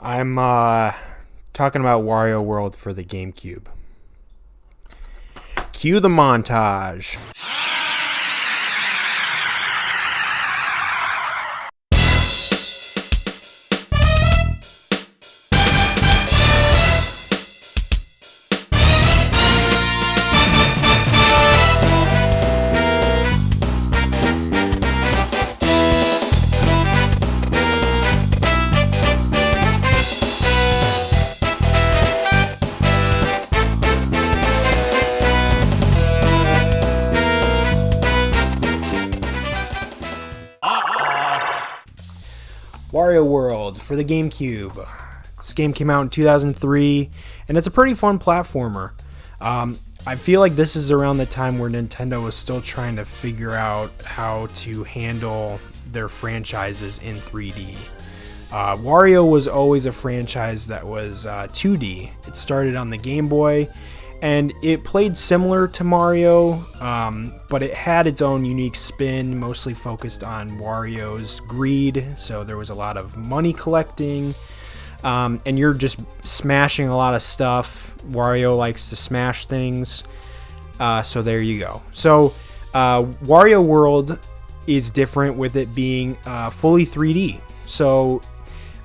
I'm talking about Wario World for the GameCube. Cue the montage. Wario World for the GameCube. This game came out in 2003, and it's a pretty fun platformer. I feel like this is around the time where Nintendo was still trying to figure out how to handle their franchises in 3D. Wario was always a franchise that was 2D. It started on the Game Boy, and it played similar to Mario, but it had its own unique spin, mostly focused on Wario's greed. So there was a lot of money collecting, and you're just smashing a lot of stuff. Wario likes to smash things, so there you go. So Wario World is different with it being fully 3D. So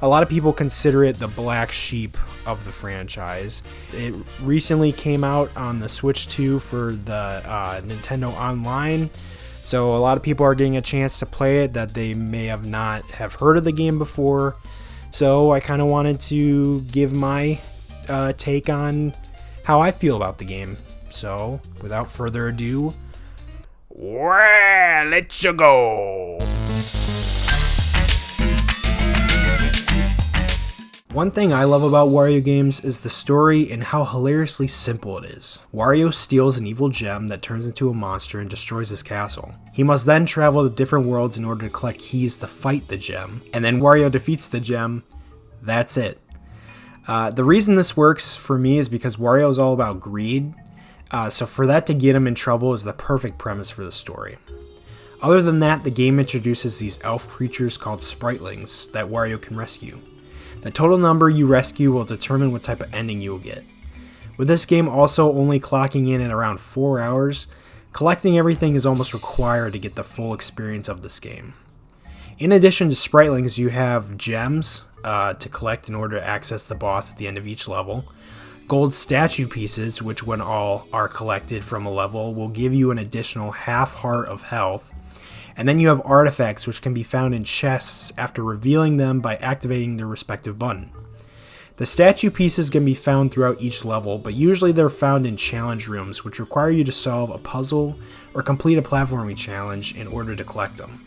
a lot of people consider it the black sheep of the franchise. It recently came out on the Switch 2 for the Nintendo Online, so a lot of people are getting a chance to play it that they may have not have heard of the game before. So I kind of wanted to give my take on how I feel about the game. So without further ado, well, let's go. One thing I love about Wario games is the story and how hilariously simple it is. Wario steals an evil gem that turns into a monster and destroys his castle. He must then travel to different worlds in order to collect keys to fight the gem, and then Wario defeats the gem. That's it. The reason this works for me is because Wario is all about greed, so for that to get him in trouble is the perfect premise for the story. Other than that, the game introduces these elf creatures called Spritlings that Wario can rescue. The total number you rescue will determine what type of ending you will get. With this game also only clocking in at around 4 hours, collecting everything is almost required to get the full experience of this game. In addition to Spritlings, you have gems to collect in order to access the boss at the end of each level, gold statue pieces, which when all are collected from a level will give you an additional half heart of health, and then you have artifacts which can be found in chests after revealing them by activating their respective button. The statue pieces can be found throughout each level, but usually they're found in challenge rooms which require you to solve a puzzle or complete a platforming challenge in order to collect them.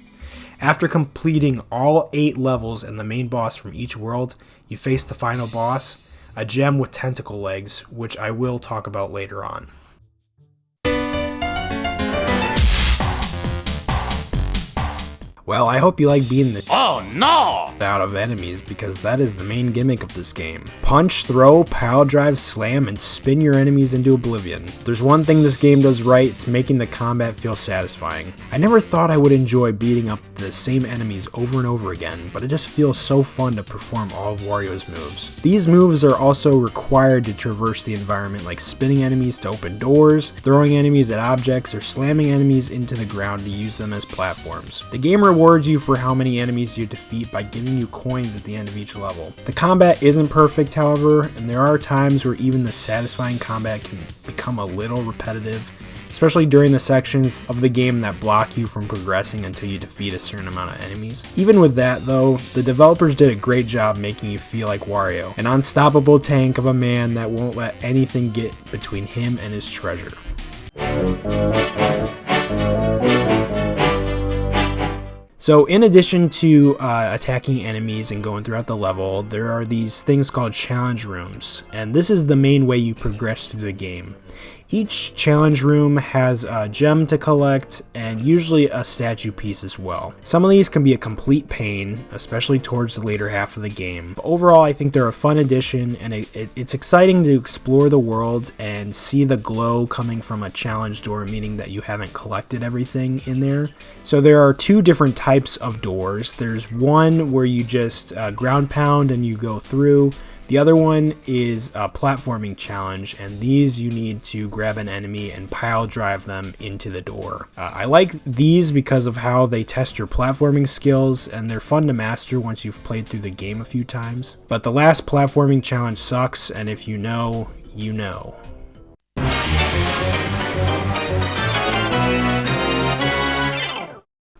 After completing all 8 levels and the main boss from each world, you face the final boss, a gem with tentacle legs, which I will talk about later on. Well, I hope you like being the out of enemies, because that is the main gimmick of this game. Punch, throw, pile drive, slam, and spin your enemies into oblivion. There's one thing this game does right, it's making the combat feel satisfying. I never thought I would enjoy beating up the same enemies over and over again, but it just feels so fun to perform all of Wario's moves. These moves are also required to traverse the environment, like spinning enemies to open doors, throwing enemies at objects, or slamming enemies into the ground to use them as platforms. The game rewards you for how many enemies you defeat by giving you coins at the end of each level. The combat isn't perfect, however, and there are times where even the satisfying combat can become a little repetitive, especially during the sections of the game that block you from progressing until you defeat a certain amount of enemies. Even with that though, the developers did a great job making you feel like Wario, an unstoppable tank of a man that won't let anything get between him and his treasure. So in addition to attacking enemies and going throughout the level, there are these things called challenge rooms, and this is the main way you progress through the game. Each challenge room has a gem to collect and usually a statue piece as well. Some of these can be a complete pain, especially towards the later half of the game. But overall, I think they're a fun addition, and it's exciting to explore the world and see the glow coming from a challenge door, meaning that you haven't collected everything in there. So there are two different types of doors. There's one where you just ground pound and you go through. The other one is a platforming challenge, and these you need to grab an enemy and pile drive them into the door. I like these because of how they test your platforming skills, and they're fun to master once you've played through the game a few times. But the last platforming challenge sucks, and if you know, you know.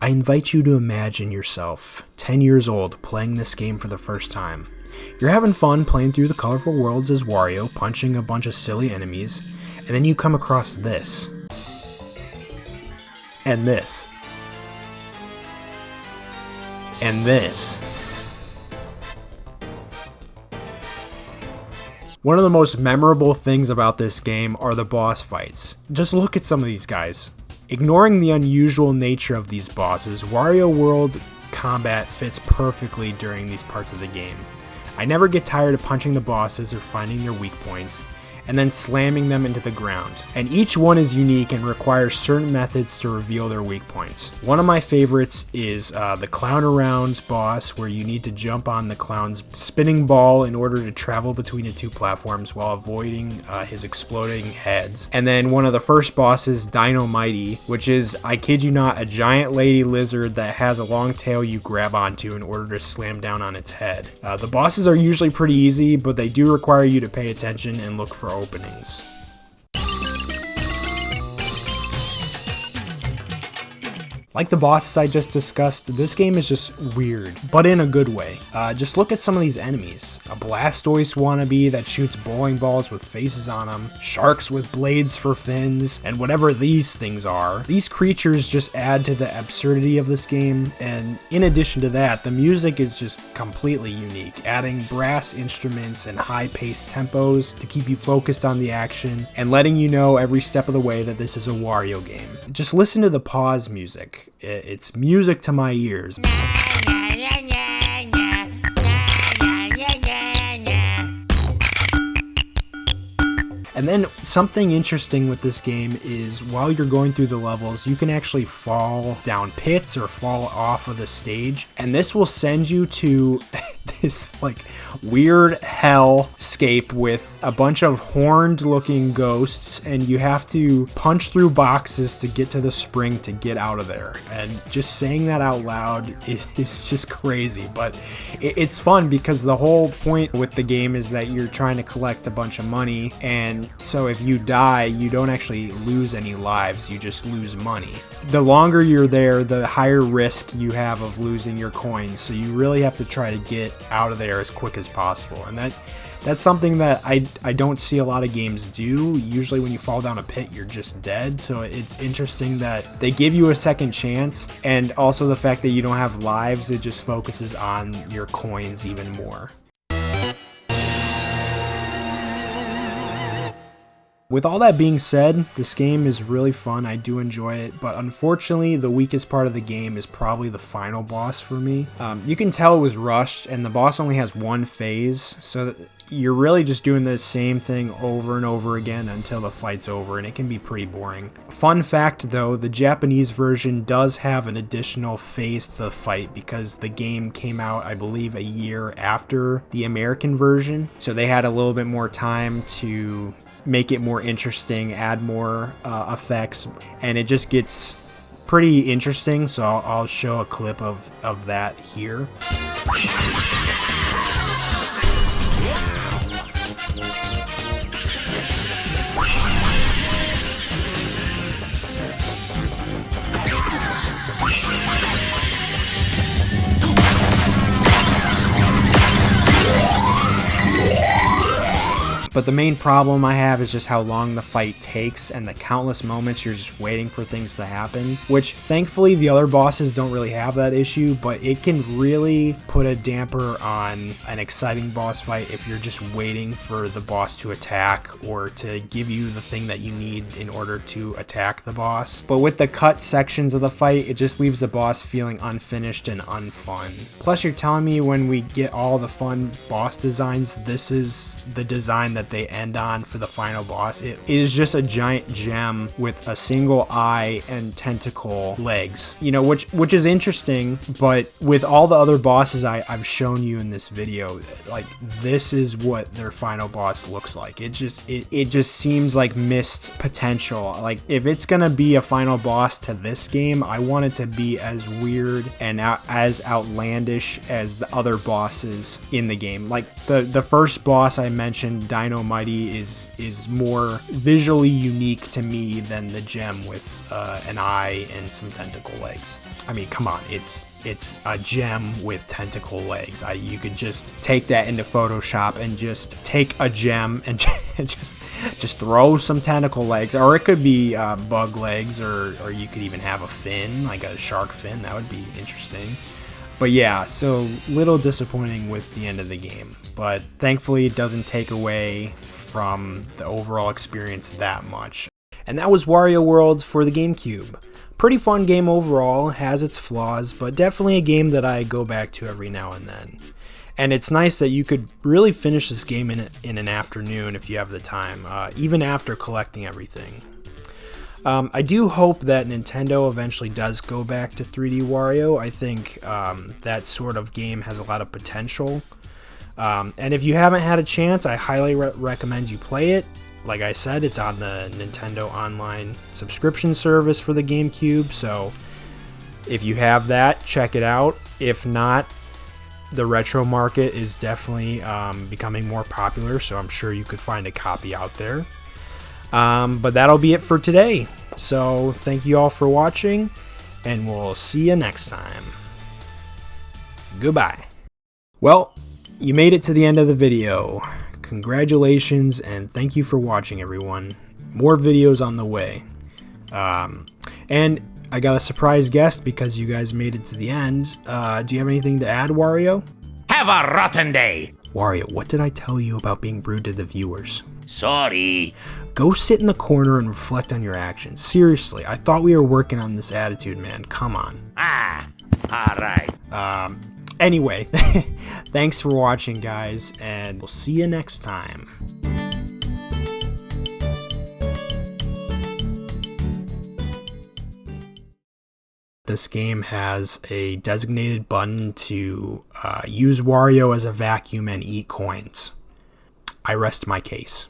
I invite you to imagine yourself 10 years old playing this game for the first time. You're having fun playing through the colorful worlds as Wario, punching a bunch of silly enemies, and then you come across this. And this. And this. One of the most memorable things about this game are the boss fights. Just look at some of these guys. Ignoring the unusual nature of these bosses, Wario World combat fits perfectly during these parts of the game. I never get tired of punching the bosses or finding their weak points, and then slamming them into the ground. And each one is unique and requires certain methods to reveal their weak points. One of my favorites is the clown around boss, where you need to jump on the clown's spinning ball in order to travel between the two platforms while avoiding his exploding heads. And then one of the first bosses, Dino Mighty, which is, I kid you not, a giant lady lizard that has a long tail you grab onto in order to slam down on its head. The bosses are usually pretty easy, but they do require you to pay attention and look for openings. Like the bosses I just discussed, this game is just weird, but in a good way. Just look at some of these enemies. A Blastoise wannabe that shoots bowling balls with faces on them, sharks with blades for fins, and whatever these things are. These creatures just add to the absurdity of this game, and in addition to that, the music is just completely unique, adding brass instruments and high-paced tempos to keep you focused on the action, and letting you know every step of the way that this is a Wario game. Just listen to the pause music. It's music to my ears. And then something interesting with this game is while you're going through the levels, you can actually fall down pits or fall off of the stage. And this will send you to this like weird hellscape with a bunch of horned looking ghosts, and you have to punch through boxes to get to the spring to get out of there. And just saying that out loud is just crazy, but it's fun because the whole point with the game is that you're trying to collect a bunch of money, and so if you die, you don't actually lose any lives, you just lose money. The longer you're there, the higher risk you have of losing your coins, so you really have to try to get out of there as quick as possible. And that's something that I don't see a lot of games do. Usually when you fall down a pit, you're just dead. So it's interesting that they give you a second chance, and also the fact that you don't have lives, it just focuses on your coins even more. With all that being said, this game is really fun. I do enjoy it, but unfortunately the weakest part of the game is probably the final boss for me. You can tell it was rushed, and the boss only has one phase, so you're really just doing the same thing over and over again until the fight's over, and it can be pretty boring. Fun fact though, the Japanese version does have an additional phase to the fight because the game came out, I believe, a year after the American version, so they had a little bit more time to make it more interesting, add more effects, and it just gets pretty interesting. So I'll show a clip of that here. But the main problem I have is just how long the fight takes and the countless moments you're just waiting for things to happen, which thankfully the other bosses don't really have that issue, but it can really put a damper on an exciting boss fight if you're just waiting for the boss to attack or to give you the thing that you need in order to attack the boss. But with the cut sections of the fight, it just leaves the boss feeling unfinished and unfun. Plus, you're telling me when we get all the fun boss designs, this is the design that they end on for the final boss. It is just a giant gem with a single eye and tentacle legs, you know, which is interesting, but with all the other bosses I've shown you in this video, like, this is what their final boss looks like. It just seems like missed potential. Like, if it's gonna be a final boss to this game, I want it to be as weird and as outlandish as the other bosses in the game. Like the first boss I mentioned, Dino Mighty, is more visually unique to me than the gem with an eye and some tentacle legs. I mean, come on, it's a gem with tentacle legs. You could just take that into Photoshop and just take a gem and just throw some tentacle legs, or it could be bug legs, or you could even have a fin, like a shark fin. That would be interesting. But yeah, so little disappointing with the end of the game, but thankfully it doesn't take away from the overall experience that much. And that was Wario World for the GameCube. Pretty fun game overall, has its flaws, but definitely a game that I go back to every now and then. And it's nice that you could really finish this game in an afternoon if you have the time, even after collecting everything. I do hope that Nintendo eventually does go back to 3D Wario. I think that sort of game has a lot of potential. And if you haven't had a chance, I highly recommend you play it. Like I said, it's on the Nintendo Online subscription service for the GameCube, so if you have that, check it out. If not, the retro market is definitely becoming more popular, so I'm sure you could find a copy out there. But that'll be it for today. So thank you all for watching, and we'll see you next time. Goodbye. Well, you made it to the end of the video. Congratulations, and thank you for watching, everyone. More videos on the way. And I got a surprise guest because you guys made it to the end. Do you have anything to add, Wario? Have a rotten day! Wario, what did I tell you about being rude to the viewers? Sorry. Go sit in the corner and reflect on your actions. Seriously, I thought we were working on this attitude, man. Come on. Alright. Anyway, thanks for watching, guys, and we'll see you next time. This game has a designated button to use Wario as a vacuum and eat coins. I rest my case.